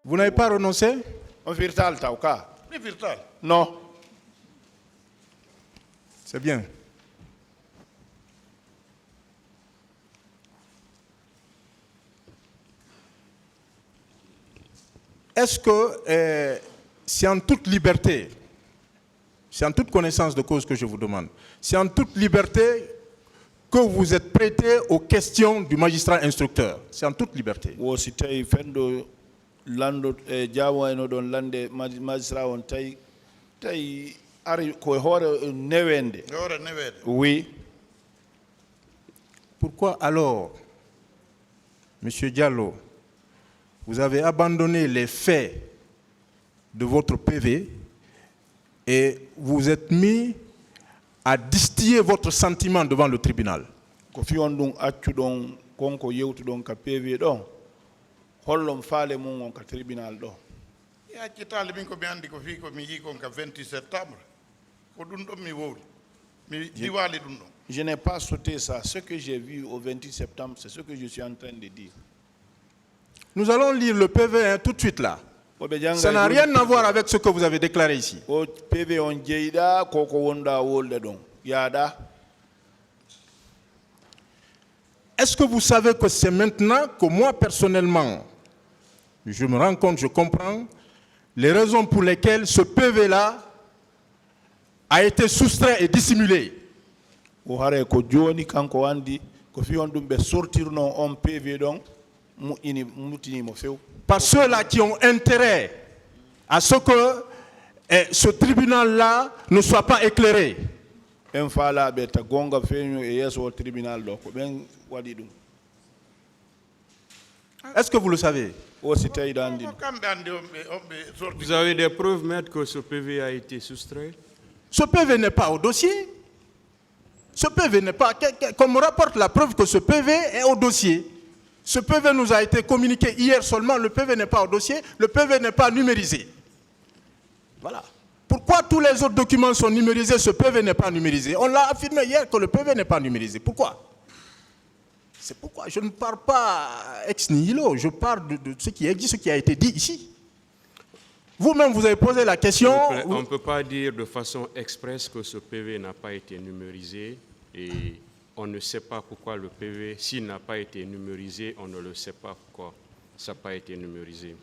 Vous n'avez pas renoncé? On virtal tauka. Ni virtual. Non. C'est bien. Est-ce que c'est en toute liberté, c'est en toute connaissance de cause que je vous demande, c'est en toute liberté que vous êtes prêté aux questions du magistrat instructeur? C'est en toute liberté. Wo si tay fendo lando jawo eno don lande magistrat on tay ari ko hore newende. Ora nevede. Oui. Pourquoi alors, Monsieur Diallo, vous avez abandonné les faits de votre PV et vous êtes mis à distiller votre sentiment devant le tribunal? Ko fi on dun accu don konko yewtu don ka PV don hollom faale mun on ka tribunal do. Ya kitale min ko mi andi ko fi ko mi yi kon ka 28 septembre. Ko dun do mi wori. Mi diwali dun do. Je n'ai pas sauté ça. Ce que j'ai vu au 28 septembre, c'est ce que je suis en train de dire. Nous allons lire le PV hein, tout de suite là. Ça n'a rien à voir avec ce que vous avez déclaré ici. O PV on jeida koko wonda wolde don. Yada. Est-ce que vous savez que c'est maintenant que moi personnellement, je me rends compte, je comprends les raisons pour lesquelles ce PV-là a été soustrait et dissimulé? O hare ko joni kanko wandi ko fi on dum be sortirno on PV don mu ini mutini mo few. Par ceux-là qui ont intérêt à ce que ce tribunal-là ne soit pas éclairé. En fala be ta gonga feñu e yeso tribunal do ko ben wadi dum. Est-ce que vous le savez? O si tay dandi. Ko kambe andi ombe sorti. Vous avez des preuves, maître, que ce PV a été soustrait? Ce PV n'est pas au dossier. Ce PV n'est pas... Qu'on me rapporte la preuve que ce PV est au dossier. Ce PV nous a été communiqué hier seulement. Le PV n'est pas au dossier. Le PV n'est pas numérisé. Voilà. Pourquoi tous les autres documents sont numérisés, ce PV n'est pas numérisé? On l'a affirmé hier que le PV n'est pas numérisé. Pourquoi? C'est pourquoi je ne parle pas ex nihilo. Je parle de ce qui existe, ce qui a été dit ici. Vous-même, vous avez posé la question... On ne peut pas dire de façon expresse que ce PV n'a pas été numérisé et on ne sait pas pourquoi le PV, s'il n'a pas été numérisé, on ne le sait pas pourquoi ça n'a pas été numérisé.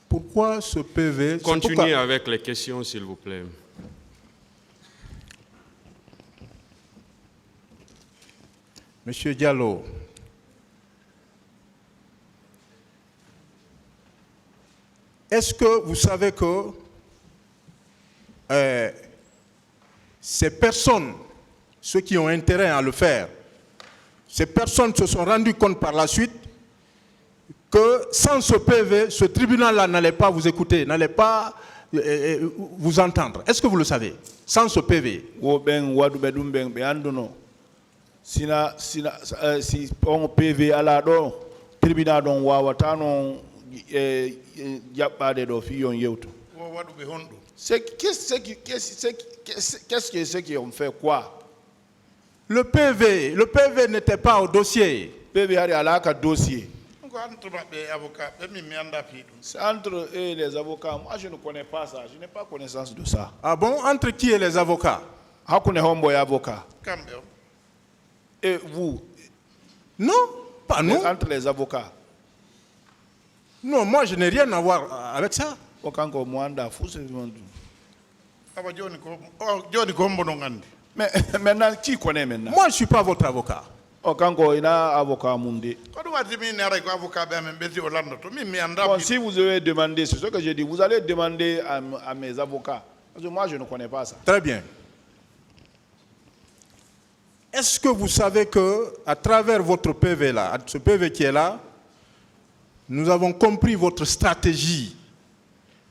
Pourquoi ce PV... Continuez avec les questions, s'il vous plaît. Monsieur Diallo, est-ce que vous savez que ces personnes, ceux qui ont intérêt à le faire, ces personnes se sont rendues compte par la suite que sans ce PV, ce tribunal-là n'allait pas vous écouter, n'allait pas vous entendre? Est-ce que vous le savez? Sans ce PV. Si on PV à la do, tribunal don wawatano yapade do fi on yewto. Qu'est-ce que c'est qui ont fait quoi? Le PV n'était pas au dossier. PV a alaka dossier. C'est entre eux et les avocats. Moi, je ne connais pas ça. Je n'ai pas connaissance de ça. Ah bon? Entre qui et les avocats? Hakune homboy avocat. Et vous? Non, pas nous. Entre les avocats. Non, moi je n'ai rien à voir avec ça. Mais maintenant, qui connaît maintenant? Moi je ne suis pas votre avocat. Bon, si vous avez demandé, c'est ce que j'ai dit, vous allez demander à mes avocats. Parce que moi, je ne connais pas ça. Très bien. Est-ce que vous savez que, à travers votre PV là, ce PV qui est là, nous avons compris votre stratégie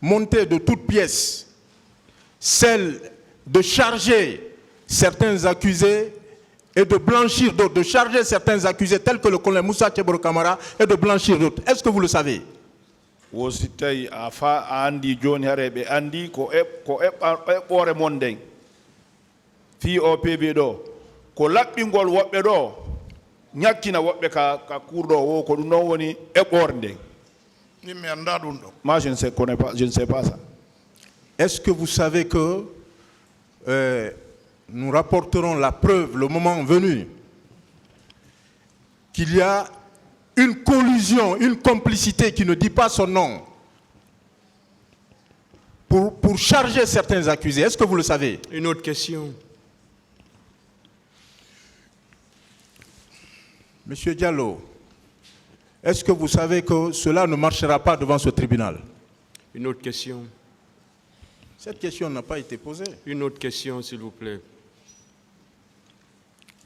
montée de toutes pièces, celle de charger certains accusés et de blanchir d'autres, de charger certains accusés tels que le colonel Moussa Tcheboro Kamara et de blanchir d'autres. Est-ce que vous le savez? min mi annda ɗum ɗo. Moi, je ne sais pas ça. Est-ce que vous savez que nous rapporterons la preuve le moment venu qu'il y a une collusion, une complicité qui ne dit pas son nom pour charger certains accusés? Est-ce que vous le savez? Une autre question. Monsieur Diallo, est-ce que vous savez que cela ne marchera pas devant ce tribunal? Une autre question. Cette question n'a pas été posée. Une autre question, s'il vous plaît.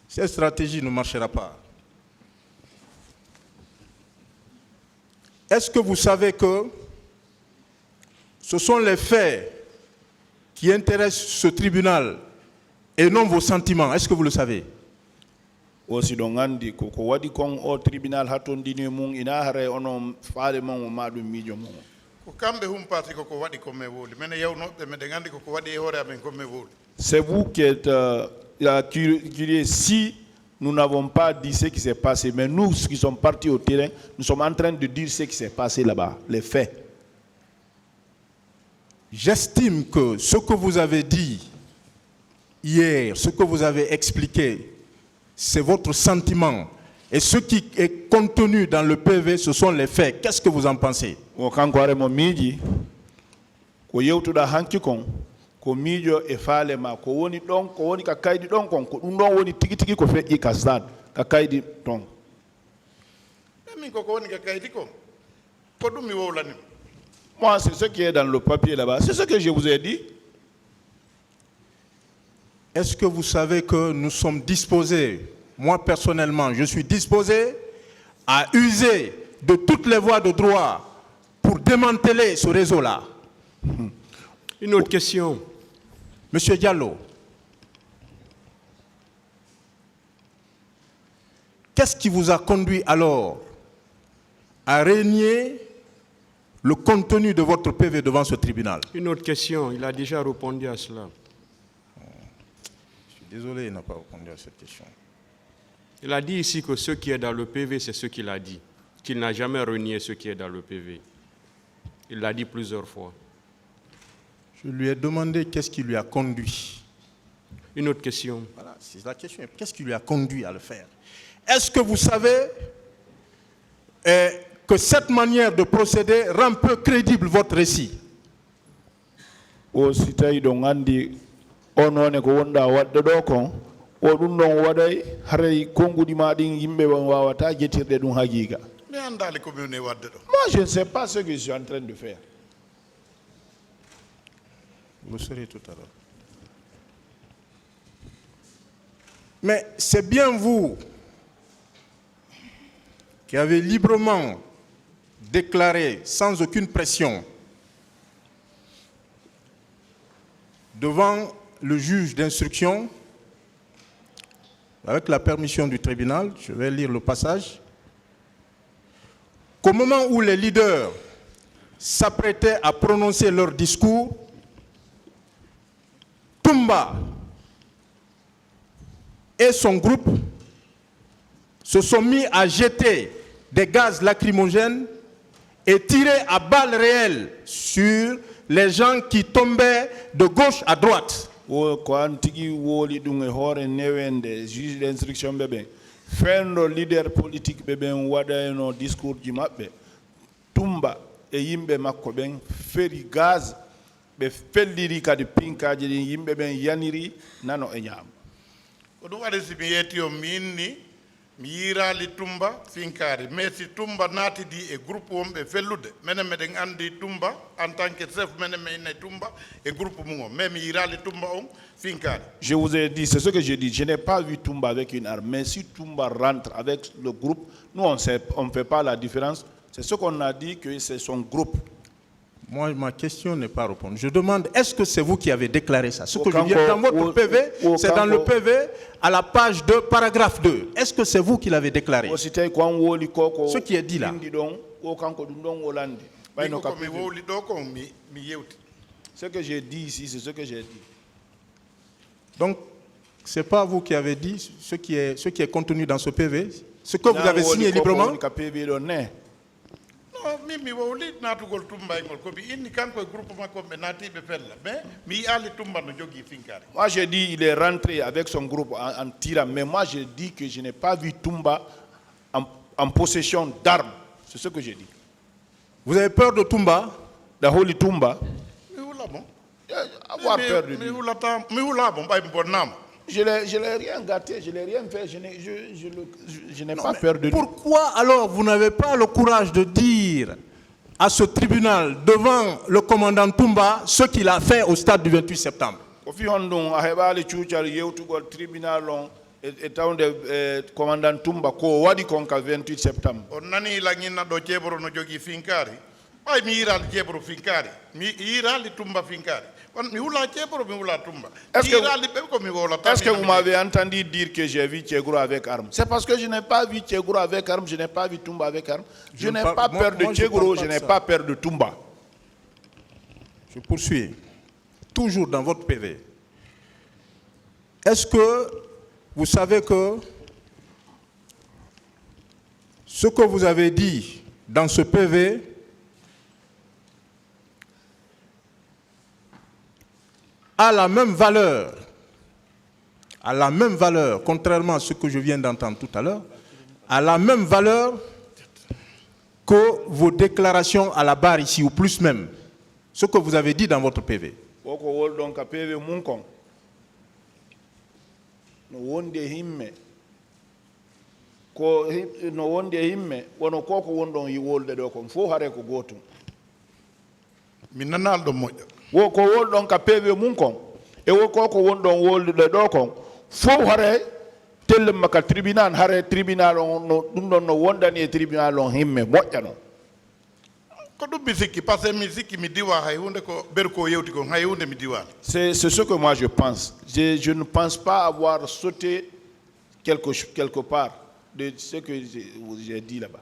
Cette stratégie ne marchera pas. Est-ce que vous savez que ce sont les faits qui intéressent ce tribunal et non vos sentiments? Est-ce que vous le savez? Aussi donc andi ko wadi kon o tribunal hatondini mum ina hare onon faale mon ma dum mijo mon. Ko kamɓe humpati koko waɗi komi wooli minen yewnoɓe meɗen anndi koko waɗi e hoore amen komi wooli. C'est vous qui êtes curieux. Si nous n'avons pas dit ce qui s'est passé, mais nous qui sommes partis au terrain, nous sommes en train de dire ce qui s'est passé là-bas, les faits. J'estime que ce que vous avez dit hier, ce que vous avez expliqué, c'est votre sentiment. Et ce qui est contenu dans le PV, ce sont les faits. Qu'est-ce que vous en pensez? O kanko mo miiji ko yewtuɗa hanki kon ko miijo e faale ma ko woni ɗon ko woni ka kaydi ɗon kon ko ɗum ɗon woni tigi tigi ko feƴƴi ka stade ka kaydi ton. Mais min koko woni ka kaydi ko ɗum mi wowlanima. Moi, c'est ce qui est dans le papier là-bas. C'est ce que je vous ai dit. Est-ce que vous savez que nous sommes disposés, moi personnellement, je suis disposé à user de toutes les voies de droit pour démanteler ce réseau-là? Une autre question. Monsieur Diallo, qu'est-ce qui vous a conduit alors à renier le contenu de votre PV devant ce tribunal? Une autre question. Il a déjà répondu à cela. Je suis désolé, il n'a pas répondu à cette question. Il a dit ici que ce qui est dans le PV, c'est ce qu'il a dit. Qu'il n'a jamais renié ce qui est dans le PV. Il l'a dit plusieurs fois. Je lui ai demandé qu'est-ce qui lui a conduit. Une autre question. Voilà, c'est la question. Qu'est-ce qui lui a conduit à le faire? Est-ce que vous savez que cette manière de procéder rend peu crédible votre récit? O si tawi ɗon anndi onone ko wonɗa waɗde ɗo kon o ɗum ɗon waɗay haray konngudi ma ɗin yimɓe wawata jettirɗe ɗum haqiqa. Mi anndali komi woni wadde ɗo. Moi, je ne sais pas ce que je suis en train de faire. Vous le saurez tout à l'heure. Mais c'est bien vous qui avez librement déclaré, sans aucune pression, devant le juge d'instruction, avec la permission du tribunal, je vais lire le passage, qu'au moment où les leaders s'apprêtaient à prononcer leur discours, Toumba et son groupe se sont mis à jeter des gaz lacrymogènes et tirer à balles réelles sur les gens qui tombaient de gauche à droite. Ko an tigi woli ɗum e hoore newende juge d'instruction ɓe ɓen fenɗo leader politique ɓe ɓen waɗayno discours ji maɓɓe Tumba e yimɓe makko ɓen feri gaz ɓe felliri kadi pinkaji ɗin yimɓe ɓen yaniri nano e ñaama. Ko ɗum waɗi si mi yetti o min ni mi yirali Tumba finkari mais si Tumba naatidi e groupe wonɓe fellude minen meɗen andi Tumba en tant que chef minen mi inne Tumba e groupe mum o mais mi yirali Tumba on finkari. Je vous ai dit, c'est ce que j'ai dit, je n'ai pas vu Tumba avec une arme, mais si Tumba rentre avec le groupe, nous on ne fait pas la différence, c'est ce qu'on a dit que c'est son groupe. Moi, ma question n'est pas répondue. Je demande, est-ce que c'est vous qui avez déclaré ça? Ce que je viens dans votre PV, c'est dans le PV, à la page 2, paragraphe 2. Est-ce que c'est vous qui l'avez déclaré? Ce qui est dit là. Ce que j'ai dit ici, c'est ce que j'ai dit. Donc, ce n'est pas vous qui avez dit ce qui est contenu dans ce PV, ce que vous avez signé librement? Non, mi wawli natugol tumba ngol ko bi inni kanko e groupe makko be natibe fella mais mi ali tumba no jogi finkari. Moi j'ai dit il est rentré avec son groupe en tirant, mais moi j'ai dit que je n'ai pas vu Toumba en possession d'armes. C'est ce que j'ai dit. Vous avez peur de Toumba? La Holy Toumba. Mi wula bon. Avoir peur de lui. Mi wula tam mi wula bon bay bon nam. Je l'ai rien gâté, je l'ai rien fait, je n'ai pas peur de lui. Pourquoi alors vous n'avez pas le courage de dire à ce tribunal, devant le commandant Toumba, ce qu'il a fait au stade du 28 septembre? Kofi Hondon a hebali chuchar yewtugol tribunal on e tawde commandant Toumba ko wadi konka 28 septembre. On nani la nyina do jebro no jogi finkari. Bay mi yiral jebro finkari. Mi yiral Tumba finkari. Mi wula jebro mi wula Tumba. Est-ce que vous m'avez entendu dire que j'ai vu Tchegro avec armes? C'est parce que je n'ai pas vu Tchegro avec armes, je n'ai pas vu Toumba avec armes. Je n'ai pas peur de Tchegro, je n'ai pas peur de Toumba. Je poursuis. Toujours dans votre PV. Est-ce que vous savez que ce que vous avez dit dans ce PV a la même valeur, contrairement à ce que je viens d'entendre tout à l'heure, a la même valeur que vos déclarations à la barre ici, ou plus même, ce que vous avez dit dans votre PV. Donc à PV Munkon, no wonde himme, ko no wonde himme, wono koko wondon yi wolde do kon fo hare ko gotum. Minanal do moja. Wo ko woldon ka PV Munkon, e wo koko wondon wolde do kon fo hare tel maka tribunal hare tribunal on no dum don no wondani e tribunal on himme mojjano. C'est ce que moi je pense. Je ne pense pas avoir sauté quelque part de ce que j'ai dit là-bas.